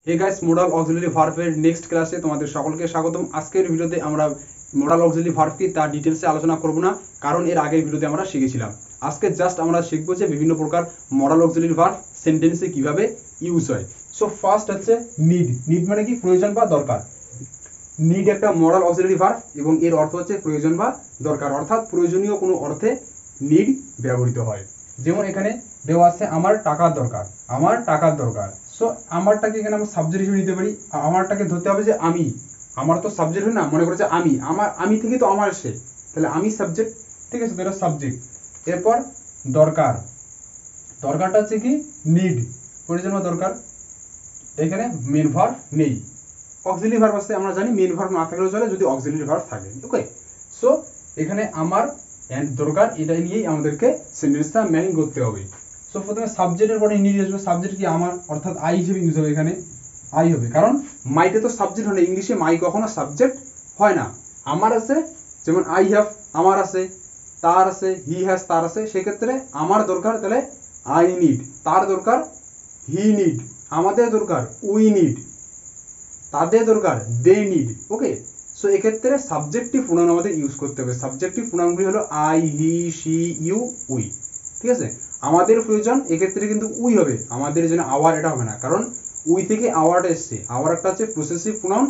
Hey guys, modal auxiliary ভার্বের next ক্লাসে তোমাদের সকলকে স্বাগতম। আজকের ভিডিওতে আমরা মোডাল অক্সিলারি ভার্ব কি তার ডিটেলসে আলোচনা করব না, কারণ এর আগের ভিডিওতে আমরা শিখেছিলাম। আজকে জাস্ট আমরা শিখবো যে বিভিন্ন প্রকার মোডাল অক্সিলারি ভার্ব সেন্টেন্সে কিভাবে ইউজ হয়। সো ফার্স্ট হচ্ছে নিড। নিড মানে কি? প্রয়োজন বা দরকার। নিড একটা মোডাল অক্সিলারি ভার্ব এবং এর অর্থ হচ্ছে প্রয়োজন বা দরকার, অর্থাৎ প্রয়োজনীয় কোনো অর্থে নিড ব্যবহৃত হয়। যেমন এখানে দেওয়া আছে আমার টাকার দরকার, আমার টাকার দরকার। সো আমারটাকে এখানে আমরা সাবজেক্ট হিসেবে নিতে পারি। আমারটাকে ধরতে হবে যে আমি, আমার তো সাবজেক্ট হয় না, মনে করছে আমি, আমার আমি থেকে তো আমার সে, তাহলে আমি সাবজেক্ট, ঠিক আছে, তো এটা সাবজেক্ট। এরপর দরকার, দরকারটা হচ্ছে কি? নিড, প্রয়োজন বা দরকার। এখানে মেন ভার্ব নেই, অক্সিলারি ভার্ব আছে, আমরা জানি মেন ভার্ব না থাকলেও চলে যদি অক্সিলারি ভার্ব থাকে। ওকে, সো এখানে আমার এন্ড দরকার, এটা নিয়েই আমাদেরকে সেন্টেন্সটা মেকিং করতে হবে। সো প্রথমে সাবজেক্টের পরে নিড আসবে। সাবজেক্ট কি? আমার, অর্থাৎ আই হিসেবে ইউজ হবে। এখানে আই হবে, কারণ মাইতে তো সাবজেক্ট হয় না, ইংলিশে মাই কখনো সাবজেক্ট হয় না। আমার আছে, যেমন আই হ্যাভ আমার আছে, তার আছে হি হ্যাজ তার আছে, সেক্ষেত্রে আমার দরকার, তাহলে আই নিড। তার দরকার হি নিড, আমাদের দরকার উই নিড, তাদের দরকার দে নিড। ওকে, সো এক্ষেত্রে সাবজেক্টিভ প্রোনাউন আমাদের ইউজ করতে হবে। সাবজেক্টিভ প্রোনাউনগুলি হলো I, he, she, you, we. ঠিক আছে, আমাদের প্রয়োজন এক্ষেত্রে কিন্তু উই হবে, আমাদের জন্য আওয়ার এটা হবে না, কারণ উই থেকে আওয়ারটা এসছে। আওয়ার একটা হচ্ছে প্রসেসিভ প্রোনাউন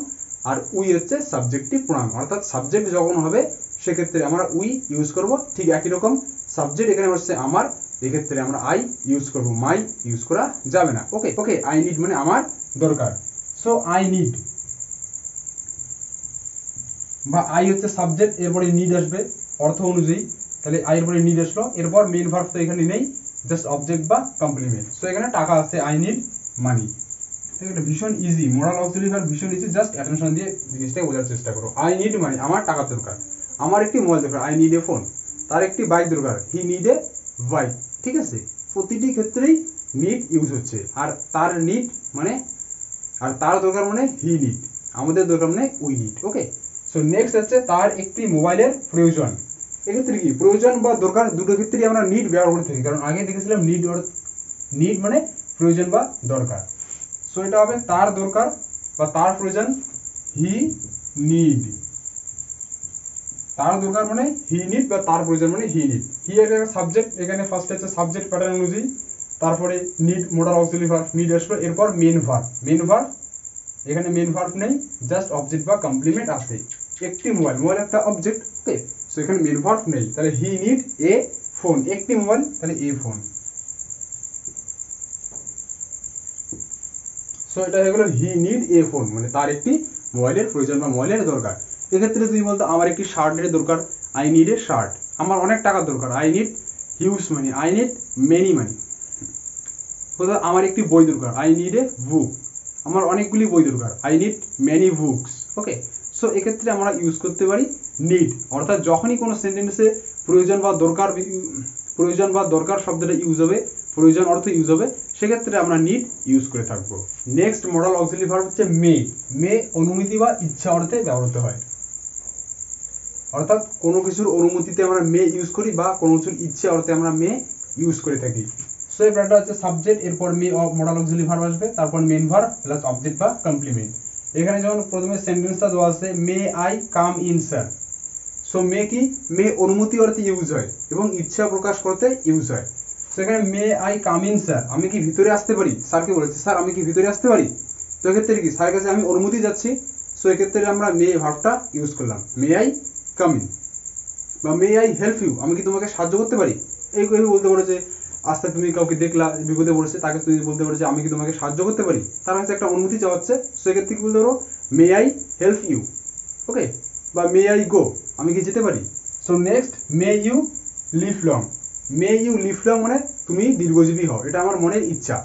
আর উই হচ্ছে সাবজেক্টিভ প্রোনাউন, অর্থাৎ সাবজেক্ট যখন হবে সেক্ষেত্রে আমরা উই ইউজ করব। ঠিক একই রকম সাবজেক্ট এখানে হচ্ছে আমার, এক্ষেত্রে আমরা আই ইউজ করব, মাই ইউজ করা যাবে না। ওকে ওকে, আই নিড মানে আমার দরকার। সো আই নিড বা আই হচ্ছে সাবজেক্ট, এরপরে নিড আসবে অর্থ অনুযায়ী, তাহলে আই এর পরে নিড আসলো। এরপর মেন ভার্ব তো এখানে নেই, জাস্ট অবজেক্ট বা কমপ্লিমেন্ট। সো এখানে টাকা আছে, আই নিড মানি। এটা ভীষণ ইজি, মোরাল অক্সিলারি ভার্ব ভীষণ ইজি, জাস্ট অ্যাটেনশন দিয়ে জিনিসটা বোঝার চেষ্টা করো। আই নিড মানি, আমার টাকার দরকার। আমার একটি মোবাইল দরকার, আই নিড এ ফোন। তার একটি বাইক দরকার, হি নিড এ বাইক। ঠিক আছে, প্রতিটি ক্ষেত্রেই নিড ইউজ হচ্ছে। আর তার নিড মানে, আর তার দরকার মানে হি নিড, আমাদের দরকার মানে we need. Okay, so next হচ্ছে তার একটি মোবাইলের প্রয়োজন। এক্ষেত্রে কি? প্রয়োজন বা দরকার দুটো ক্ষেত্রেই আমরা নিড ব্যবহার করে থাকি, কারণ আগে দেখেছিলাম নিড নিড মানে প্রয়োজন বা দরকার। সো এটা হবে তার দরকার বা তার প্রয়োজন, হি নিড। তার দরকার মানে হি নিড বা তার প্রয়োজন মানে হি নিড। হি এর সাবজেক্ট, এখানে ফার্স্ট হচ্ছে সাবজেক্ট প্যাটার্ন অনুযায়ী, তারপরে need modal auxiliary verb need আসলো, এরপর মেন ভার্ব। মেন ভার্ব এখানে মেন ভার্ব নেই, জাস্ট অবজেক্ট বা কমপ্লিমেন্ট আছে। একটি মোবাইল, মোবাইল একটা অবজেক্ট। ওকে, সো এখানে মেন ভার্ব নেই, তাহলে হি নিড এ ফোন। একটি মোবাইল, তাহলে এ ফোন। সো এটা হয়ে গেল হি নিড এ ফোন, মানে তার একটি মোবাইলের প্রয়োজন বা মোবাইলের দরকার। এক্ষেত্রে তুমি বলতো আমার একটি শার্টের দরকার, আই নিড এ শার্ট। আমার অনেক টাকার দরকার, I need huge money, I need many money. কোথাও আমার একটি বই দরকার, আই নিড এ বুক। আমার অনেকগুলি বই দরকার, I need many books. Okay, so এক্ষেত্রে আমরা ইউজ করতে পারি নিড, অর্থাৎ যখনই কোনো সেন্টেন্সে প্রয়োজন বা দরকার, প্রয়োজন বা দরকার শব্দটা ইউজ হবে, প্রয়োজন অর্থ ইউজ হবে, সেক্ষেত্রে আমরা নিড ইউজ করে থাকবো। নেক্সট মডাল অক্সিলারি ভার্ব হচ্ছে মে। মে অনুমতি বা ইচ্ছা অর্থে ব্যবহৃত হয়, অর্থাৎ কোনো কিছুর অনুমতিতে আমরা মে ইউজ করি বা কোনো কিছুর ইচ্ছে অর্থে আমরা মে ইউজ করে থাকি। সো এই ব্যাপারটা হচ্ছে সাবজেক্ট, এরপর মে মডাল অক্সিলারি ভার্ব আসবে, তারপর মেন ভার্ব প্লাস অবজেক্ট বা কমপ্লিমেন্ট। এখানে যেমন প্রথমে সেন্টেন্সটা দেওয়া আছে, may I come in sir. So may কি? মে অনুমতি অর্থে ইউজ হয় এবং ইচ্ছা প্রকাশ করতে ইউজ হয়। সেখানে may I come in sir, আমি কি ভিতরে আসতে পারি? স্যারকে বলেছে, স্যার আমি কি ভিতরে আসতে পারি? তো এক্ষেত্রে কি? স্যারের কাছে আমি অনুমতি যাচ্ছি। সো এক্ষেত্রে আমরা মে ভার্বটা ইউজ করলাম, মে আই কাম ইন। বা মে আই হেল্প ইউ, আমি কি তোমাকে সাহায্য করতে পারি? এইভাবে বলতে পারো যে আস্তে তুমি কাউকে দেখলা বিপদে পড়েছে, তাকে তুমি বলতে পারো যে আমি কি তোমাকে সাহায্য করতে পারি, তার কাছে একটা অনুমতি চাওয়াচ্ছে। সো এক্ষেত্রে কি বলতে পারো? May I help you. Okay, বা মে আই গো, আমি কি যেতে পারি? So next may you live long. May you live long মানে তুমি দীর্ঘজীবী হও, এটা আমার মনের ইচ্ছা।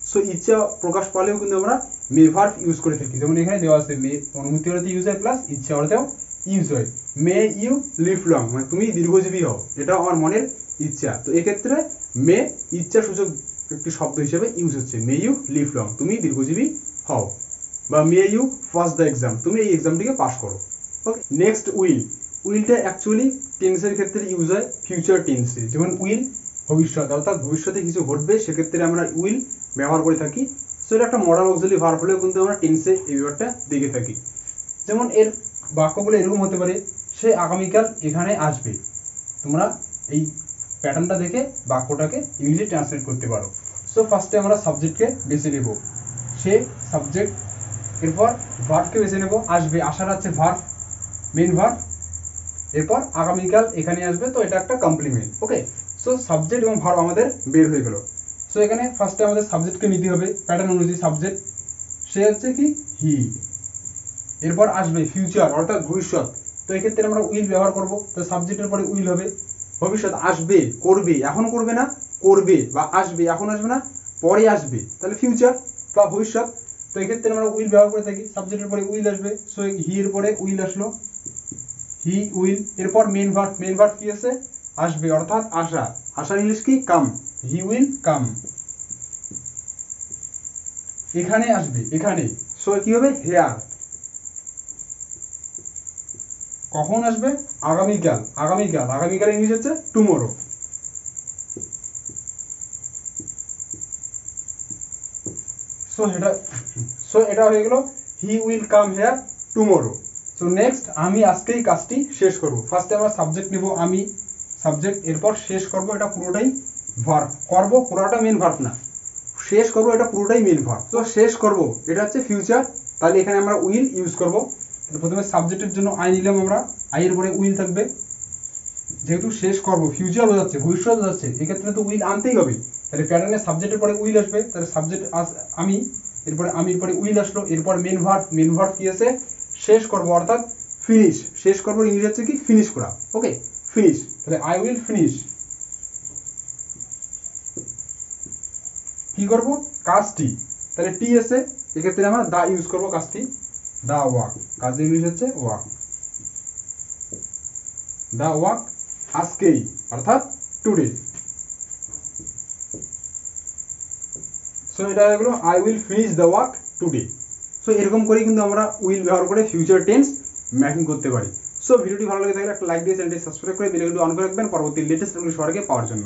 সো ইচ্ছা প্রকাশ পালেও কিন্তু আমরা মে ভার্ব ইউজ করে থাকি, যেমন এখানে দেওয়া আছে মে অনুমতি অর্থে ইউজ হয় প্লাস ইচ্ছা অর্থেও ইউজ হয়। মে ইউ লিভ লং মানে তুমি দীর্ঘজীবী হও, এটাও আমার মনের ইচ্ছা। তো এক্ষেত্রে মে ইচ্ছা সূচক একটি শব্দ হিসেবে ইউজ হচ্ছে, মে ইউ লিভ লং, তুমি দীর্ঘজীবী হও। বা may you pass the exam, তুমি এই এক্সামটিকে পাস করো। Okay, next will. উইলটা অ্যাকচুয়ালি টেন্সের ক্ষেত্রে ইউজ হয় ফিউচার টেন্সে, যেমন উইল ভবিষ্যৎ, অর্থাৎ ভবিষ্যতে কিছু ঘটবে, সেক্ষেত্রে আমরা উইল ব্যবহার করে থাকি। সো এটা একটা মডাল অক্সিলারি ভার্ব হলেও কিন্তু আমরা টেন্সে এই ব্যাপারটা দেখে থাকি। যেমন এর বাক্যগুলো এরকম হতে পারে, সে আগামীকাল এখানে আসবে। তোমরা এই প্যাটার্নটা দেখে বাক্যটাকে ইংলিশে ট্রান্সলেট করতে পারো। সো ফার্স্টে আমরা সাবজেক্টকে বেছে নেব, সে সাবজেক্ট, এরপর ভার্বকে বেছে নেব, আসবে, আসার আছে ভার্ব, মেন ভার্ব, এরপর আগামীকাল এখানে আসবে, তো এটা একটা কমপ্লিমেন্ট। ওকে, সো সাবজেক্ট এবং ভার্ব আমাদের বের হয়ে গেল। সো এখানে ফার্স্টে আমাদের সাবজেক্টকে নিতে হবে প্যাটার্ন অনুযায়ী। সাবজেক্ট সে হচ্ছে কি হি, এরপর আসবে ফিউচার অর্থাৎ ভবিষ্যৎ, তো এক্ষেত্রে আমরা উইল ব্যবহার করব। তো সাবজেক্টের পরে উইল হবে, ভবিষ্যৎ আসবে, করবে, এখন করবে না, করবে, বা আসবে, এখন আসবে না, পরে আসবে, তাহলে ফিউচার বা ভবিষ্যৎ। তো এক্ষেত্রে আমরা উইল ব্যবহার করে থাকি, সাবজেক্টের পরে উইল আসবে। সো হি এর পরে উইল আসলো, হি উইল, এরপর মেন ভার্ব, মেন ভার্ব কি আছে আসবে অর্থাৎ আসা, আসার ইংলিশ কি কাম, হি উইল কাম। এখানে আসবে, এখানে, সো কি হবে হেয়ার। কখন আসবে আগামীকাল, আগামীকাল, আগামীকাল ইংলিশ হচ্ছে টুমোরো। সো এটা হয়ে গেল he will come here tomorrow. So next আমি আজকেই কাজটি শেষ করব। ফার্স্টে আমরা সাবজেক্ট নেব আমি, সাবজেক্ট, এরপর শেষ করব, এটা পুরোটাই ভার্ব, করব পুরোটা মেন ভার্ব না, শেষ করব এটা পুরোটাই মেন ভার্ব। তো শেষ করব এটা হচ্ছে ফিউচার, তাহলে এখানে আমরা উইল ইউজ করব। প্রথমে সাবজেক্টের জন্য আই নিলাম আমরা, আই এর পরে উইল থাকবে, যেহেতু শেষ করব ফিউচার বোঝাচ্ছে, ভবিষ্যৎ বোঝাচ্ছে, এক্ষেত্রে তো উইল আনতেই হবে। তাহলে প্যাটার্নে সাবজেক্টের পরে উইল আসবে, তাহলে সাবজেক্ট আমি, এরপরে আমির পরে উইল আসলো, এরপর মেন ভার্ব, মেন ভার্ব কি আছে শেষ করব অর্থাৎ ফিনিশ, শেষ করব ইংলিশ হচ্ছে কি ফিনিশ করা। ওকে, ফিনিশ, তাহলে আই উইল ফিনিশ। কি করব কাজটি, তাহলে টি আছে, এক্ষেত্রে আমরা দা ইউজ করব, কাজটি দা ওয়াক, কাজের ইংলিশ হচ্ছে ওয়াক, দা ওয়াক আজকেই অর্থাৎ টুডে। সো এটা হয়ে গেল I will finish the walk today. So এরকম করেই কিন্তু আমরা উইল ব্যবহার করে ফিউচার টেন্স ম্যাকিং করতে পারি। সো ভিডিওটি ভালো লেগে থাকলে একটা লাইক দিয়ে চ্যানেলটি সাবস্ক্রাইব করে বেল আইকনটি অন করে রাখবেন পরবর্তী লেটেস্ট সবার আগে পাওয়ার জন্য।